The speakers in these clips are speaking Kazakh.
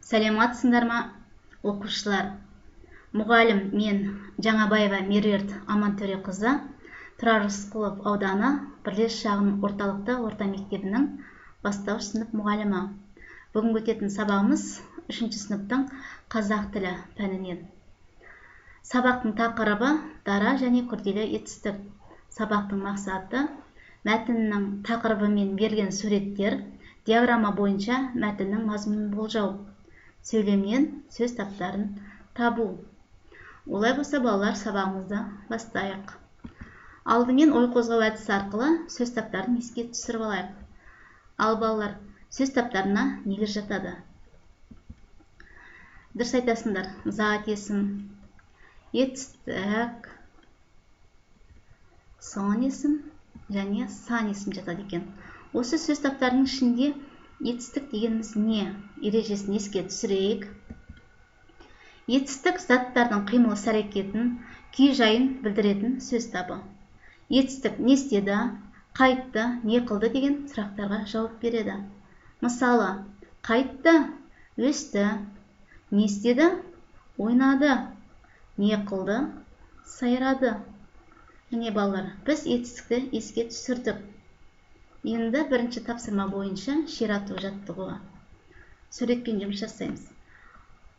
Саламатсыңдар ма, оқушылар? Мұғалім мен Жаңабаева Меруерт Амантөре қызы Тұрар Рысқұлов ауданы Бірлес шағын орталықта орта мектебінің бастауыш сынып мұғалімі. Бүгін өтетін сабағымыз 3-ші сыныптың қазақ тілі пәнінен. Сабақтың тақырыбы дара және күрделі етістік. Сабақтың мақсаты мәтіннің тақырыбымен берген суреттер, диаграмма бойынша мәтіннің мазмұнын болжау, сөйлемнен сөз таптарын табу. Олай болса, балалар, сабағымызды бастайық. Алдымен ой қозғау әдісі арқылы сөз таптарын еске түсіріп алайық. Ал балалар, сөз таптарына нелер жатады? Дұрыс айтасыңдар. Зат есім, етістік, сон есім және сан есім жатады екен. Осы сөз таптарының ішінде етістік дегеніміз не? Ережесін еске түсірейік. Етістік заттардың қимыл іс-әрекетін, күй-жайын білдіретін сөз табы. Етістік не істеді, қайтты, не қылды деген сұрақтарға жауап береді. Мысалы, қайтты, өсті, не істеді, ойнады, не қылды, сайрады. Міне балалар, біз етістікті еске түсірдік. Енді бірінші тапсырма бойынша ширату жаттығуы. Суретпен жұмыс жасаймыз.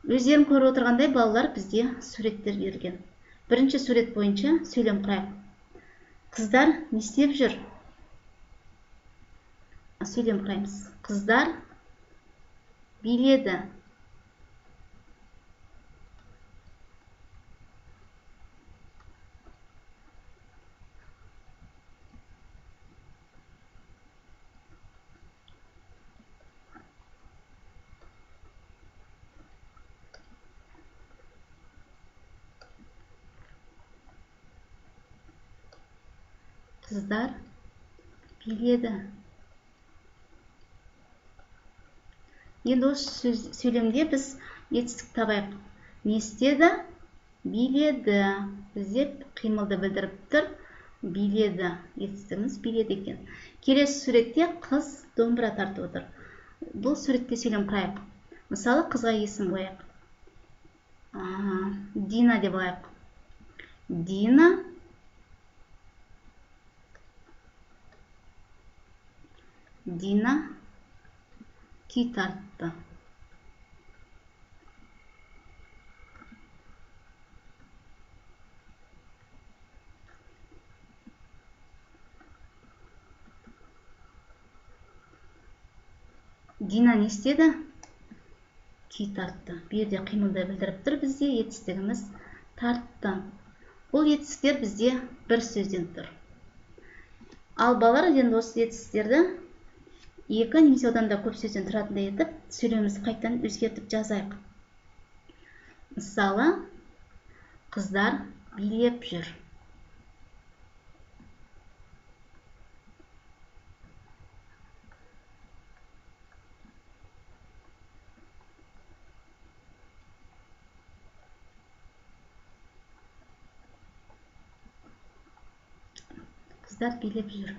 Өздерің көріп отырғандай, балалар, бізде суреттер берілген. Бірінші сурет бойынша сөйлем құрайық. Қыздар не істеп жүр? Сөйлем құраймыз. Қыздар биледі. Қыздар биледі. Енді осы сөйлемде біз етістік табайық. Не істеді? Биледі. Бізде қимылды білдіріп тұр. Биледі. Етістігіміз биледі екен. Келесі суретте қыз домбыра тартып отыр. Бұл суретте сөйлем құрайық. Мысалы, қызға есім қояйық. Дина деп алайық. Дина күй тартты. Дина не істеді? Күй тартты. Бұл жерде қимылды білдіріп тұр, бізде етістігіміз тартты. Бұл етістіктер бізде бір сөзден тұр. Ал балалар, енді осы етістіктерді екі немесе одан да көп сөзден тұратындай етіп, сөйлемімізді қайтадан өзгертіп жазайық. Мысалы, қыздар билеп жүр. Қыздар билеп жүр.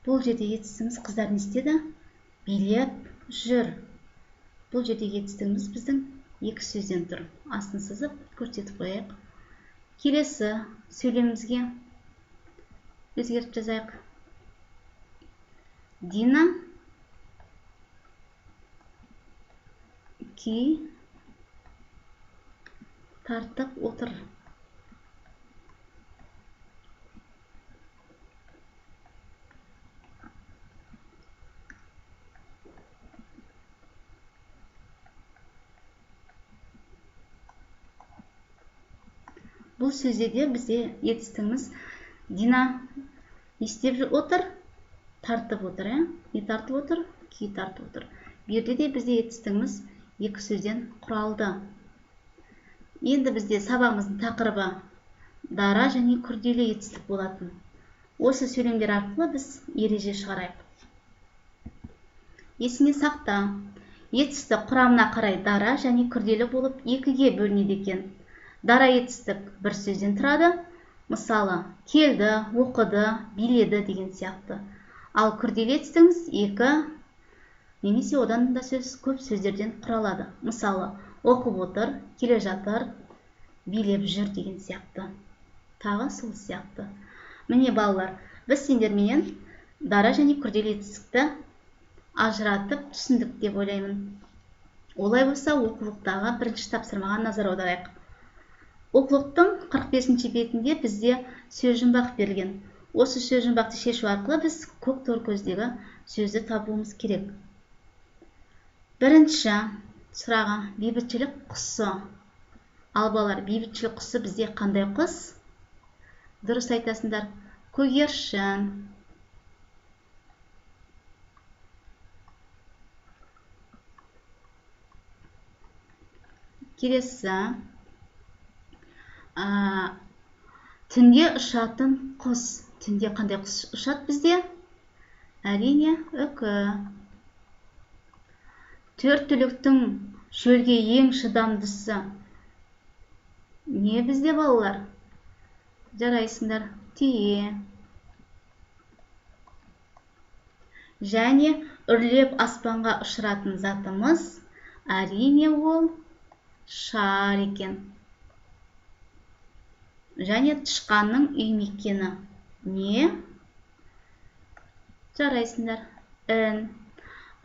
Бұл жерде етістігіміз қыздар не істеді? Билеп жүр. Бұл жерде етістігіміз біздің екі сөзден тұр. Астын сызып көрсетіп қояйық. Келесі сөйлемімізге өзгертіп жазайық. Дина күй тартып отыр. Бұл сөзде бізде етістігіміз Дина не істеп отыр? Тартып отыр. Не тартып отыр? Күй тартып отыр. Берде де бізде етістігіміз екі сөзден құралды. Енді бізде сабағымыздың тақырыбы дара және күрделі етістік болатын. Осы сөйлемдер арқылы біз ереже шығарайық. Есіңе сақта, етістік құрамына қарай дара және күрделі болып екіге бөлінеді екен. Дара етістік бір сөзден тұрады. Мысалы, келді, оқыды, биледі деген сияқты. Ал күрделі етістігіміз екі немесе одан да көп сөздерден құралады. Мысалы, оқып отыр, келе жатыр, билеп жүр деген сияқты. Тағы сол сияқты. Міне балалар, біз сендерменен дара және күрделі етістікті ажыратып түсіндік деп ойлаймын. Олай болса, оқулықтағы бірінші тапсырмаға назар аударайық. Оқулықтың 45-ші бетінде бізде сөз жұмбақ берілген. Осы сөз жұмбақты шешу арқылы біз көк торкөздегі сөзді табуымыз керек. Бірінші сұрағы бейбітшілік құсы. Ал балалар, бейбітшілік құсы бізде қандай құс? Дұрыс айтасыңдар, көгершін. Келесі, түнде ұшатын құс. Түнде қандай құс ұшады бізде? Әрине, үкі. Төрт түліктің шөлге ең шыдамдысы не бізде балалар? Жарайсыңдар, түйе. Және үрлеп аспанға ұшыратын затымыз, әрине ол шар екен. Және тышқанның үй мекені не? Жарайсыңдар, ін.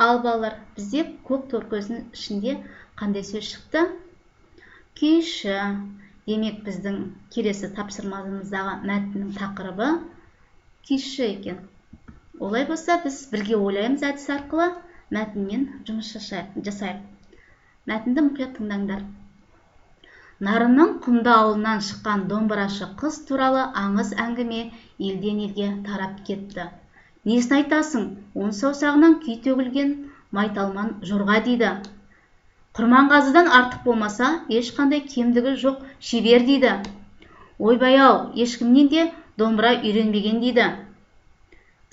Ал балалар, бізде көк торкөздің ішінде қандай сөз шықты? Күйші. Демек, біздің келесі тапсырмамыздағы мәтіннің тақырыбы күйші екен. Олай болса, біз бірге ойлаймыз әдіс арқылы мәтінмен жұмыс жасайық. Мәтінді мұқият тыңдаңдар. Нарынның құмды ауылынан шыққан домбырашы қыз туралы аңыз әңгіме елден елге тарап кетті. Несін айтасың? Он саусағынан күй төгілген майталман жорға дейді. Құрманғазыдан артық болмаса, ешқандай кемдігі жоқ шебер дейді. Ойбай-ау, ешкімнен де домбыра үйренбеген дейді.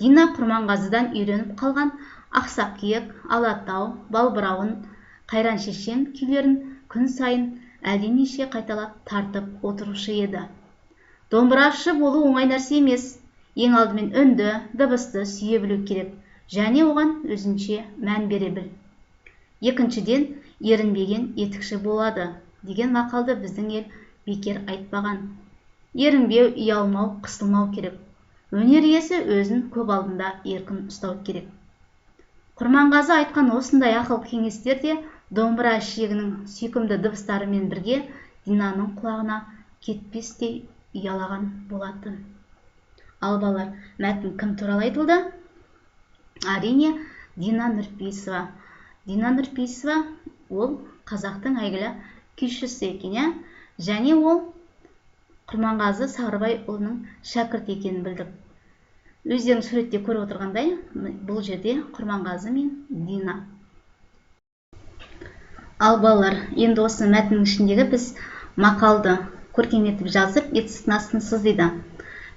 Дина Құрманғазыдан үйреніп қалған ақсақ киік, алатау, балбырауын, қайран шешен күйлерін күн сайын әлденеше қайталап тартып отырушы еді. Домбырашы болу оңай нәрсе емес. Ең алдымен үнді, дыбысты сүйе білу керек, және оған өзінше мән бере біл. Екіншіден, ерінбеген етікші болады деген мақалды біздің ел бекер айтпаған. Ерінбеу, ұялмау, қысылмау керек. Өнер иесі өзін көп алдында еркін ұстау керек. Құрманғазы айтқан осындай ақыл кеңестер де домбыра ішегінің сүйкімді дыбыстарымен бірге Динаның құлағына кетпестей ұялаған болатын. Ал балалар, мәтін кім туралы айтылды? Әрине, Дина Нұрпейісова. Дина Нұрпейісова ол қазақтың әйгілі күйшісі екен, және ол Құрманғазы Сарыбай ұлының шәкірті екенін білдік. Өздерің суретте көріп отырғандай, бұл жерде Құрманғазы мен Дина. Ал балалар, енді осы мәтіннің ішіндегі біз мақалды көркем етіп жазып, етістіктің астын сыздайды.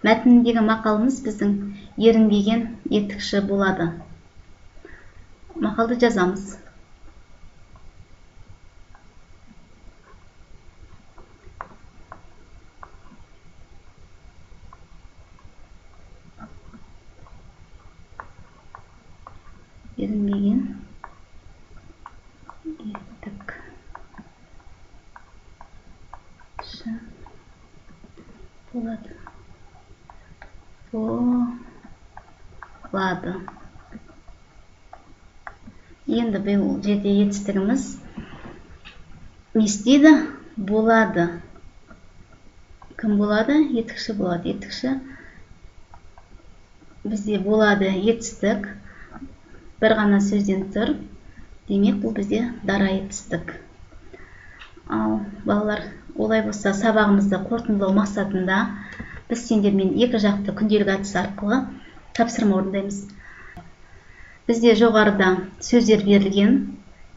Мәтініндегі мақалымыз біздің ерінбеген етікші болады. Мақалды жазамыз. Ерінбеген етікші болады. Енді бұл жерде етістігіміз не істейді? Болады. Кім болады? Етікші болады. Етікші бізде болады етістік. Бір ғана сөзден тұр. Демек, бұл бізде дара етістік. Ал балалар, олай болса, сабағымызды қорытындылау мақсатында біз сендермен екі жақты күнделік әдіс арқылы тапсырма орындаймыз. Бізде жоғарыда сөздер берілген,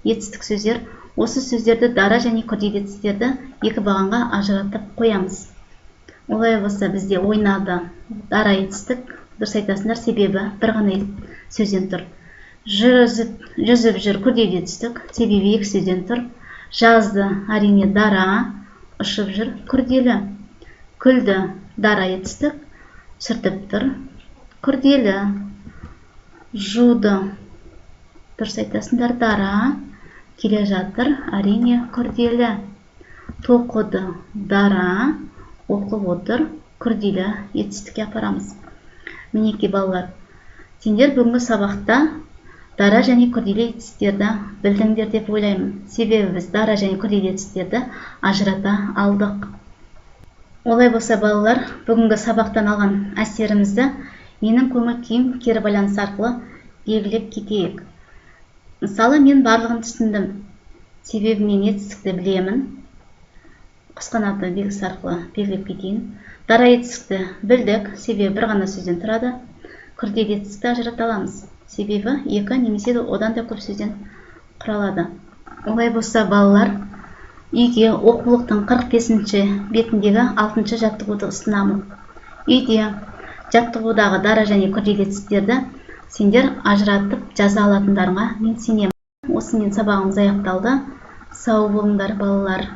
етістік сөздер. Осы сөздерді дара және күрделі етістіктерді екі бағанға ажыратып қоямыз. Олай болса, бізде ойнады дара етістік. Дұрыс айтасыңдар, себебі бір ғана сөзден тұр. Жүзіп жүр күрделі етістік, себебі екі сөзден тұр. Жазды, әрине дара, ұшып жүр күрделі. Күлді дара етістік, сүртіп тұр күрделі. Жуды Дұрыс айтасыңдар. Дара келе жатыр, әрине күрделі. Тоқыды, дара, оқып отыр, күрделі етістікке апарамыз. Мінеки балалар, сендер бүгінгі сабақта дара және күрделі етістіктерді білдіңдер деп ойлаймын. Себебі біз дара және күрделі етістіктерді ажырата алдық. Олай болса балалар, бүгінгі сабақтан алған әсерімізді менің көңіл күйім кері байланыс арқылы белгілеп кетейік. Мысалы, мен барлығын түсіндім. Себебі мен етістікті білемін. Қысқанаты белгісі арқылы белгілеп кетейін. Дара етістікті білдік, себебі бір ғана сөзден тұрады. Күрделі етістікті ажырата аламыз. Себебі екі немесе одан да көп сөзден құралады. Олай болса балалар, үйге оқулықтың 45-ші бетіндегі 6-шы жаттығуды ұсынамын. Үйде жаттығудағы дара және күрделі етістіктерді сендер ажыратып жаза алатындарыңа мен сенемін. Осымен сабағымыз аяқталды. Сау болыңдар балалар.